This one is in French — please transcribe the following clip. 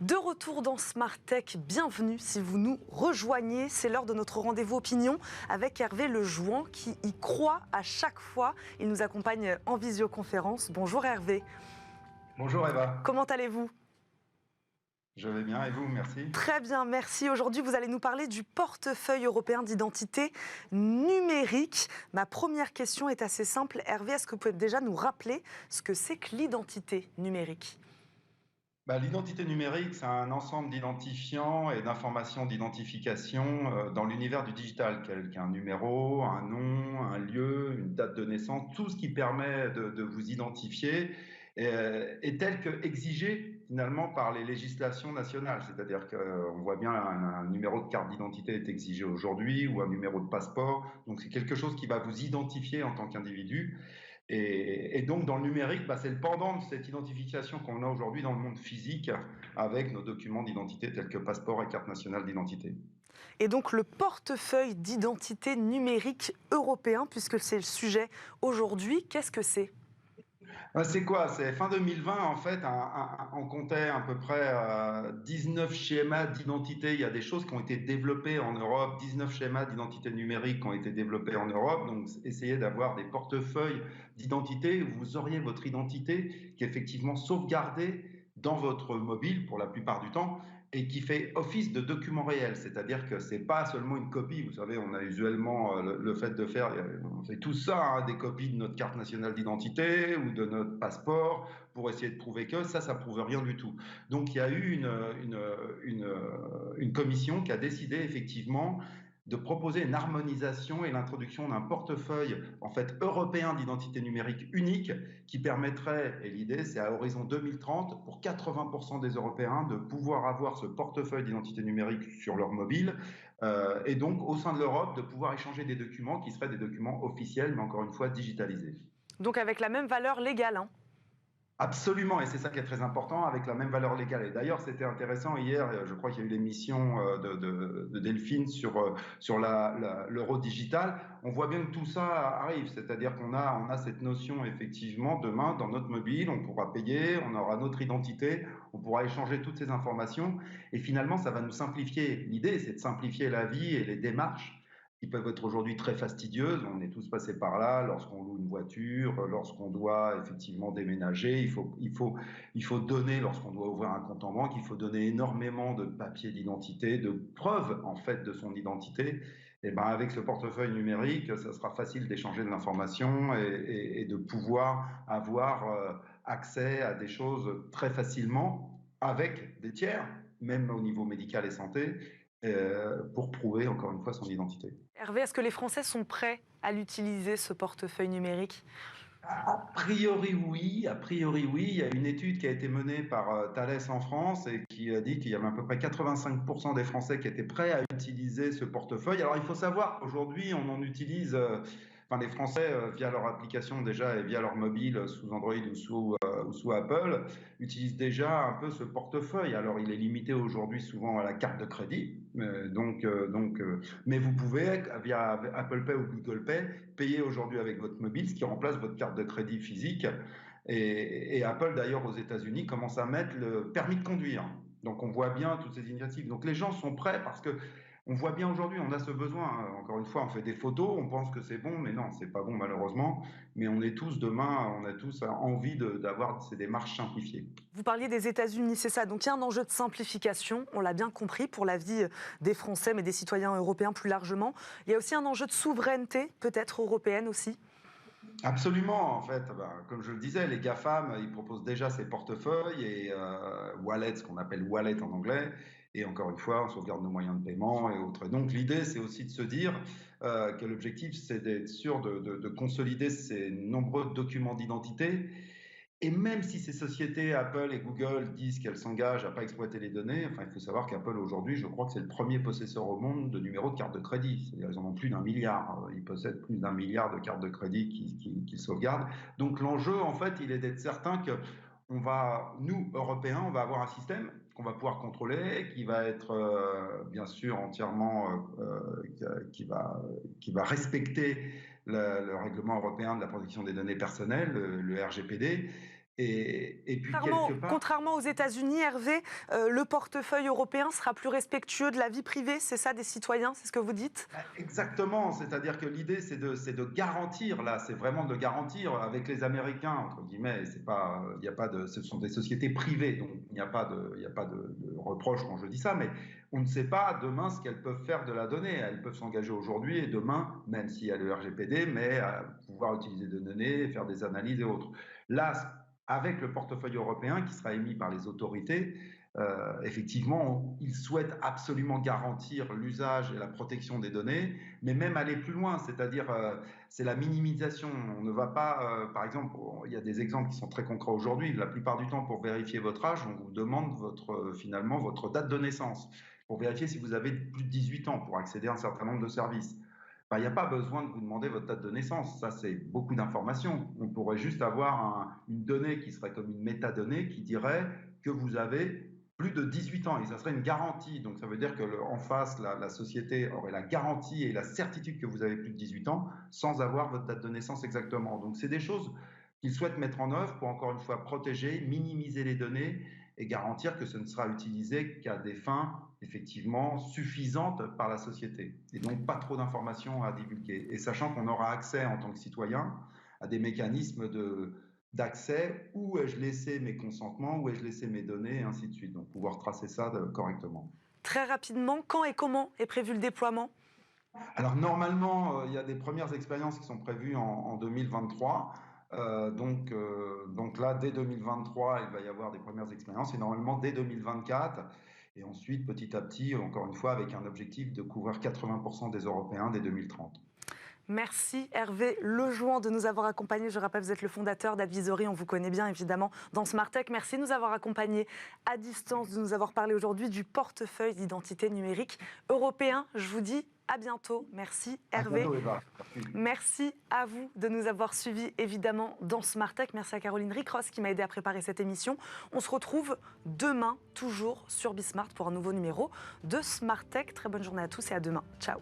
De retour dans Smart Tech, bienvenue si vous nous rejoignez. C'est l'heure de notre rendez-vous opinion avec Hervé Lejouan qui y croit à chaque fois. Il nous accompagne en visioconférence. Bonjour Hervé. Bonjour Eva. Comment allez-vous ? Je vais bien et vous, merci. Très bien, merci. Aujourd'hui, vous allez nous parler du portefeuille européen d'identité numérique. Ma première question est assez simple. Hervé, est-ce que vous pouvez déjà nous rappeler ce que c'est que l'identité numérique ? L'identité numérique, c'est un ensemble d'identifiants et d'informations d'identification dans l'univers du digital, qu'un numéro, un nom, un lieu, une date de naissance, tout ce qui permet de vous identifier est tel que exigé finalement par les législations nationales. C'est-à-dire qu'on voit bien un numéro de carte d'identité est exigé aujourd'hui ou un numéro de passeport. Donc c'est quelque chose qui va vous identifier en tant qu'individu. Et donc, dans le numérique, c'est le pendant de cette identification qu'on a aujourd'hui dans le monde physique avec nos documents d'identité tels que passeport et carte nationale d'identité. Et donc, le portefeuille d'identité numérique européen, puisque c'est le sujet aujourd'hui, qu'est-ce que c'est ? C'est quoi? C'est fin 2020, en fait, on comptait à peu près 19 schémas d'identité. Il y a des choses qui ont été développées en Europe, 19 schémas d'identité numérique qui ont été développés en Europe. Donc, essayez d'avoir des portefeuilles d'identité où vous auriez votre identité qui est effectivement sauvegardée dans votre mobile pour la plupart du temps et qui fait office de document réel. C'est-à-dire que c'est pas seulement une copie. Vous savez, on a usuellement le fait de faire, on fait tout ça, hein, des copies de notre carte nationale d'identité ou de notre passeport pour essayer de prouver que ça prouve rien du tout. Donc il y a eu une commission qui a décidé effectivement de proposer une harmonisation et l'introduction d'un portefeuille en fait européen d'identité numérique unique qui permettrait, et l'idée c'est à horizon 2030 pour 80% des Européens de pouvoir avoir ce portefeuille d'identité numérique sur leur mobile et donc au sein de l'Europe de pouvoir échanger des documents qui seraient des documents officiels mais encore une fois digitalisés. Donc avec la même valeur légale, hein. Absolument, et c'est ça qui est très important, avec la même valeur légale. Et d'ailleurs, c'était intéressant hier, je crois qu'il y a eu l'émission de Delphine sur l'euro digital. On voit bien que tout ça arrive, c'est-à-dire qu'on a cette notion, effectivement, demain, dans notre mobile, on pourra payer, on aura notre identité, on pourra échanger toutes ces informations, et finalement, ça va nous simplifier. L'idée, c'est de simplifier la vie et les démarches qui peuvent être aujourd'hui très fastidieuses. On est tous passés par là lorsqu'on loue une voiture, lorsqu'on doit effectivement déménager. Il faut donner, lorsqu'on doit ouvrir un compte en banque, il faut donner énormément de papiers d'identité, de preuves en fait de son identité. Et avec ce portefeuille numérique, ça sera facile d'échanger de l'information et de pouvoir avoir accès à des choses très facilement avec des tiers, même au niveau médical et santé, pour prouver encore une fois son identité. Hervé, est-ce que les Français sont prêts à l'utiliser, ce portefeuille numérique ? A priori oui, il y a une étude qui a été menée par Thales en France et qui a dit qu'il y avait à peu près 85% des Français qui étaient prêts à utiliser ce portefeuille. Alors il faut savoir qu'aujourd'hui on en utilise, les Français via leur application déjà et via leur mobile sous Android ou sous Apple utilisent déjà un peu ce portefeuille. Alors il est limité aujourd'hui souvent à la carte de crédit, mais vous pouvez via Apple Pay ou Google Pay payer aujourd'hui avec votre mobile, ce qui remplace votre carte de crédit physique. Et Apple, d'ailleurs, aux États-Unis, commence à mettre le permis de conduire. Donc, on voit bien toutes ces initiatives. Donc, les gens sont prêts parce que on voit bien aujourd'hui, on a ce besoin. Encore une fois, on fait des photos, on pense que c'est bon, mais non, c'est pas bon malheureusement. Mais on est tous demain, on a tous envie d'avoir ces démarches simplifiées. Vous parliez des États-Unis, c'est ça. Donc il y a un enjeu de simplification, on l'a bien compris, pour la vie des Français, mais des citoyens européens plus largement. Il y a aussi un enjeu de souveraineté, peut-être européenne aussi. Absolument, en fait, comme je le disais, les GAFAM, ils proposent déjà ces portefeuilles et wallets, ce qu'on appelle wallet en anglais, et encore une fois, on sauvegarde nos moyens de paiement et autres. Donc l'idée, c'est aussi de se dire que l'objectif, c'est d'être sûr de consolider ces nombreux documents d'identité. Et même si ces sociétés, Apple et Google, disent qu'elles s'engagent à ne pas exploiter les données, enfin, il faut savoir qu'Apple, aujourd'hui, je crois que c'est le premier possesseur au monde de numéros de carte de crédit. C'est-à-dire qu'ils en ont plus d'1 milliard. Ils possèdent plus d'1 milliard de cartes de crédit qu'ils sauvegardent. Donc l'enjeu, en fait, il est d'être certain que nous, Européens, on va avoir un système qu'on va pouvoir contrôler, qui va être, bien sûr, entièrement, qui va respecter le règlement européen de la protection des données personnelles, le RGPD, Et puis quelque part... Contrairement aux États-Unis, Hervé, le portefeuille européen sera plus respectueux de la vie privée, c'est ça, des citoyens, c'est ce que vous dites? Exactement, c'est-à-dire que l'idée c'est de garantir, là, c'est vraiment de garantir avec les Américains, entre guillemets, c'est pas, il y a pas de, ce sont des sociétés privées, donc il n'y a pas de reproche quand je dis ça, mais on ne sait pas demain ce qu'elles peuvent faire de la donnée. Elles peuvent s'engager aujourd'hui et demain, même s'il y a le RGPD, mais à pouvoir utiliser des données, faire des analyses et autres. Là, avec le portefeuille européen qui sera émis par les autorités, effectivement, ils souhaitent absolument garantir l'usage et la protection des données, mais même aller plus loin, c'est-à-dire c'est la minimisation. On ne va pas, par exemple, il y a des exemples qui sont très concrets aujourd'hui. La plupart du temps, pour vérifier votre âge, on vous demande finalement votre date de naissance, pour vérifier si vous avez plus de 18 ans, pour accéder à un certain nombre de services. Ben, il n'y a pas besoin de vous demander votre date de naissance. Ça, c'est beaucoup d'informations. On pourrait juste avoir une donnée qui serait comme une métadonnée qui dirait que vous avez plus de 18 ans et ça serait une garantie. Donc, ça veut dire qu'en face, la société aurait la garantie et la certitude que vous avez plus de 18 ans sans avoir votre date de naissance exactement. Donc, c'est des choses qu'ils souhaitent mettre en œuvre pour, encore une fois, protéger, minimiser les données et garantir que ce ne sera utilisé qu'à des fins effectivement suffisantes par la société. Et donc, pas trop d'informations à divulguer. Et sachant qu'on aura accès en tant que citoyen à des mécanismes d'accès, où ai-je laissé mes consentements, où ai-je laissé mes données, et ainsi de suite. Donc, pouvoir tracer ça correctement. Très rapidement, quand et comment est prévu le déploiement? Alors, normalement, il y a des premières expériences qui sont prévues en 2023. Donc là, dès 2023, il va y avoir des premières expériences et normalement dès 2024. Et ensuite, petit à petit, encore une fois, avec un objectif de couvrir 80% des Européens dès 2030. Merci Hervé Lejouan de nous avoir accompagnés. Je rappelle, vous êtes le fondateur d'Advisory, on vous connaît bien évidemment dans Smart Tech. Merci de nous avoir accompagnés à distance, de nous avoir parlé aujourd'hui du portefeuille d'identité numérique européen. Je vous dis à bientôt. Merci Hervé. À bientôt, Eva. Merci à vous de nous avoir suivis évidemment dans Smart Tech. Merci à Caroline Ricross qui m'a aidé à préparer cette émission. On se retrouve demain, toujours sur Bismart pour un nouveau numéro de Smart Tech. Très bonne journée à tous et à demain. Ciao.